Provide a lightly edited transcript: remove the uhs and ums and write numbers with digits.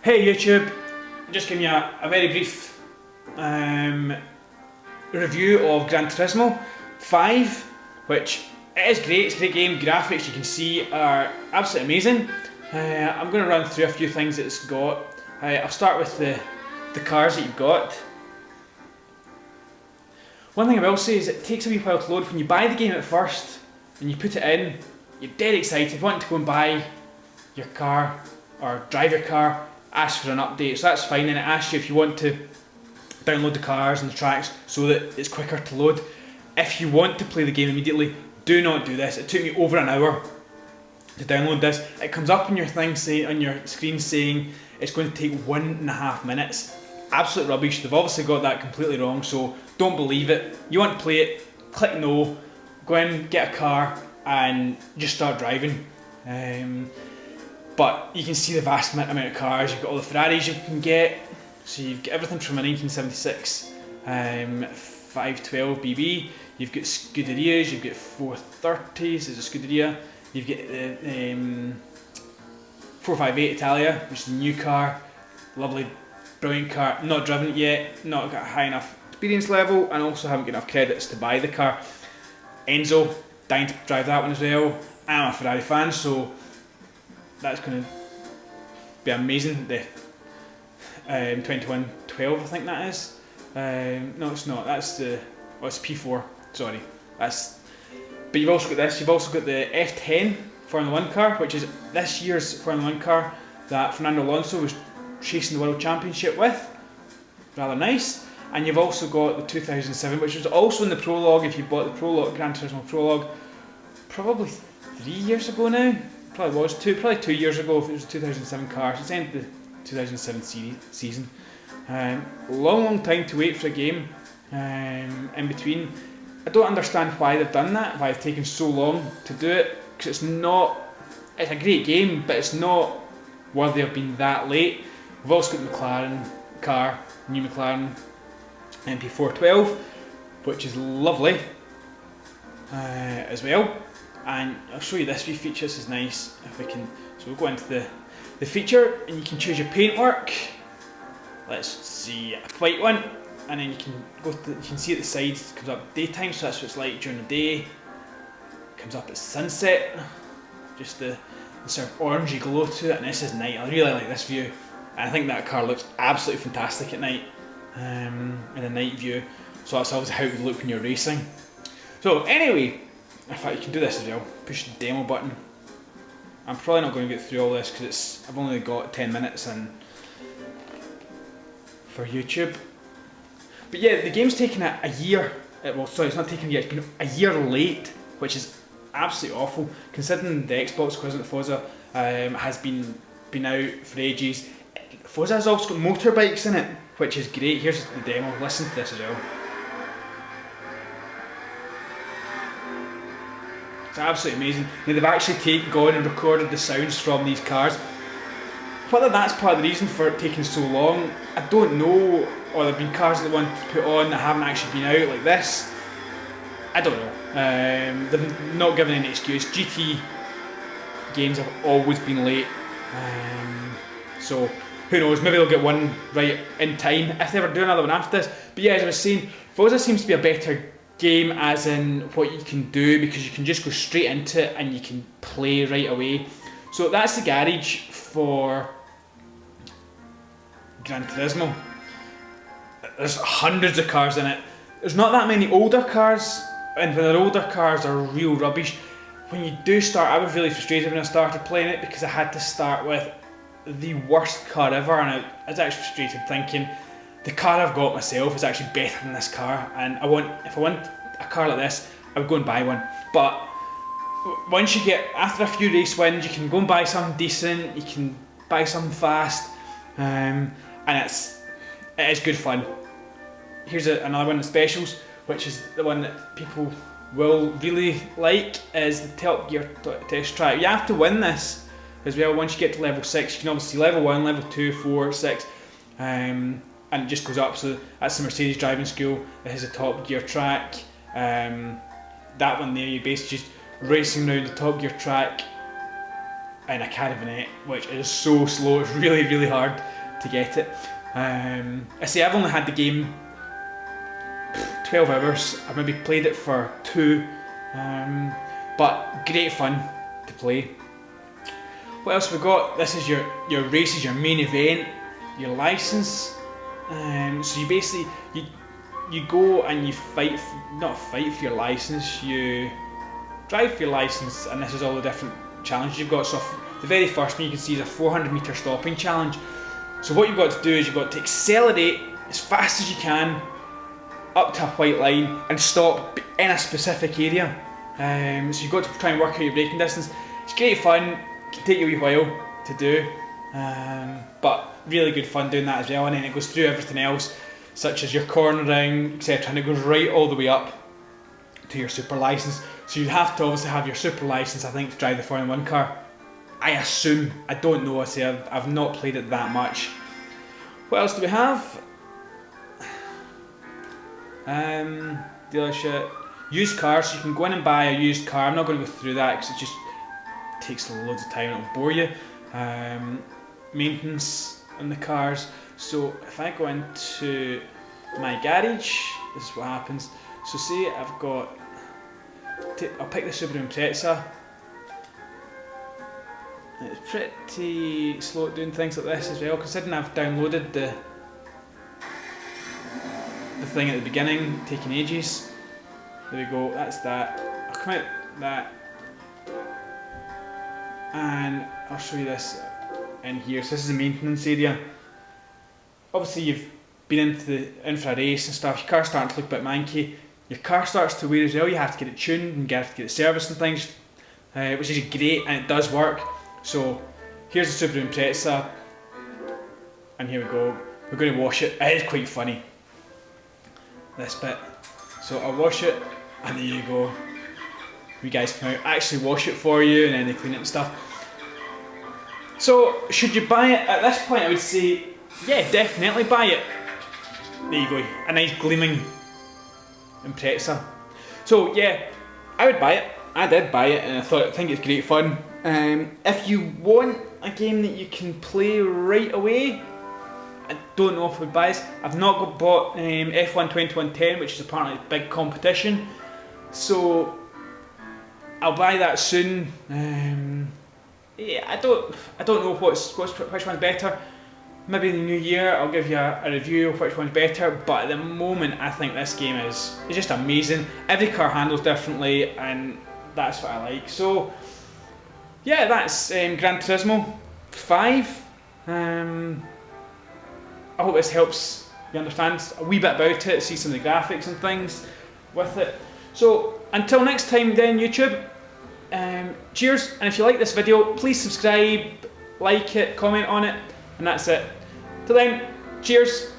Hey YouTube, just giving you a very brief review of Gran Turismo 5, which it is great, it's a great game. Graphics, you can see, are absolutely amazing. I'm going to run through a few things that it's got. I'll start with the cars that you've got. One thing I will say is it takes a wee while to load. When you buy the game at first and you put it in, you're dead excited, wanting to go and buy your car or drive your car, ask for an update, so that's fine, and it asks you if you want to download the cars and the tracks so that it's quicker to load. If you want to play the game immediately, do not do this. It took me over an hour to download this. It comes up on your thing, on your screen saying it's going to take 1.5 minutes. Absolute rubbish. They've obviously got that completely wrong, so don't believe it. You want to play it, click no, go in, get a car and just start driving. But you can see the vast amount of cars. You've got all the Ferraris you can get. So you've got everything from a 1976 512 BB. You've got Scuderias, you've got 430s as a Scuderia. You've got the 458 Italia, which is a new car. Lovely, brilliant car. Not driven it yet, not got a high enough experience level, and also haven't got enough credits to buy the car. Enzo, dying to drive that one as well. I'm a Ferrari fan, so that's going to be amazing. The 2112, I think that is. No, it's not. That's the. Oh, it's P4. Sorry. That's. But you've also got this. You've also got the F10 Formula 1 car, which is this year's Formula 1 car that Fernando Alonso was chasing the World Championship with. Rather nice. And you've also got the 2007, which was also in the prologue. If you bought the prologue, Gran Turismo prologue, probably 3 years ago now. Probably 2 years ago if it was a 2007 car. So it's ended the 2007 season. Long time to wait for a game in between. I don't understand why they've done that, why it's taken so long to do it, because it's a great game, but it's not worthy of being that late. We've also got the McLaren car, new McLaren MP412, which is lovely as well. And I'll show you this wee feature. This is nice. If we can, so we'll go into the feature, and you can choose your paintwork. Let's see, a white one, and then you can go to you can see at the sides it comes up daytime, so that's what it's like during the day. It comes up at sunset, just the sort of orangey glow to it, and this is night. I really like this view, and I think that car looks absolutely fantastic at night in a night view. So that's obviously how it would look when you're racing. So anyway. In fact, you can do this as well. Push the demo button. I'm probably not going to get through all this because I've only got 10 minutes and for YouTube. But yeah, the game's taken a year. Well, sorry, it's not taken a year. It's been a year late, which is absolutely awful considering the Xbox equivalent of Forza has been out for ages. Forza has also got motorbikes in it, which is great. Here's the demo. Listen to this as well. It's absolutely amazing. They've actually gone and recorded the sounds from these cars. Whether that's part of the reason for it taking so long, I don't know. Or there've been cars that they want to put on that haven't actually been out like this. I don't know. They've not given any excuse. GT games have always been late. So who knows, maybe they'll get one right in time if they ever do another one after this. But yeah, as I was saying, Forza seems to be a better game as in what you can do, because you can just go straight into it and you can play right away. So that's the garage for Gran Turismo. There's hundreds of cars in it. There's not that many older cars, and when they're older cars are real rubbish. When you do start, I was really frustrated when I started playing it because I had to start with the worst car ever, and I was actually frustrated thinking the car I've got myself is actually better than this car, and if I want a car like this, I would go and buy one. But once you get, after a few race wins, you can go and buy something decent, you can buy something fast, and it is good fun. Here's another one of the specials, which is the one that people will really like, is the Top Gear test track. You have to win this as well. Once you get to level 6, you can obviously level 1, level 2, 4, 6, and it just goes up. So that's the Mercedes driving school. It has a Top Gear track. That one there, you're basically just racing around the Top Gear track in a Caravanette, which is so slow. It's really, really hard. to get it. I say I've only had the game 12 hours. I've maybe played it for 2, but great fun to play. What else have we got? This is your races, your main event, your license. So you basically you go and you fight, not fight for your license, you drive for your license, and this is all the different challenges you've got. So the very first one you can see is a 400-meter stopping challenge. So what you've got to do is you've got to accelerate as fast as you can up to a white line and stop in a specific area. So you've got to try and work out your braking distance. It's great fun, it can take you a wee while to do, but really good fun doing that as well. And then it goes through everything else, such as your cornering, etc. And it goes right all the way up to your super license. So you have to obviously have your super license, I think, to drive the Formula 1 car. I assume, I don't know, I've not played it that much. What else do we have? Dealership, used cars, so you can go in and buy a used car. I'm not going to go through that because it just takes loads of time and it'll bore you. Maintenance on the cars. So if I go into my garage, this is what happens. So say I've got, I'll pick the Subaru Impreza. It's pretty slow at doing things like this as well, considering I've downloaded the thing at the beginning, taking ages. There we go, that's that. I'll come out that, and I'll show you this in here. So this is the maintenance area. Obviously you've been in for a race and stuff, your car's starting to look a bit manky, your car starts to wear as well, you have to get it tuned and get it serviced and things, which is great, and it does work. So here's the Subaru Impreza, and here we go, we're going to wash it. It is quite funny, this bit. So I'll wash it, and there you go. You guys can actually wash it for you, and then they clean it and stuff. So should you buy it? At this point I would say, yeah, definitely buy it. There you go, a nice gleaming Impreza. So yeah, I would buy it. I did buy it, and I think it's great fun. If you want a game that you can play right away, I don't know if I would buy this. I've not bought F1 2110, which is apparently a big competition, so I'll buy that soon. Yeah, I don't know which one's better. Maybe in the new year I'll give you a review of which one's better, but at the moment I think this game is just amazing. Every car handles differently, and that's what I like. So yeah, that's Gran Turismo 5. I hope this helps you understand a wee bit about it, see some of the graphics and things with it. So until next time then, YouTube, cheers, and if you like this video, please subscribe, like it, comment on it, and that's it. Till then, cheers.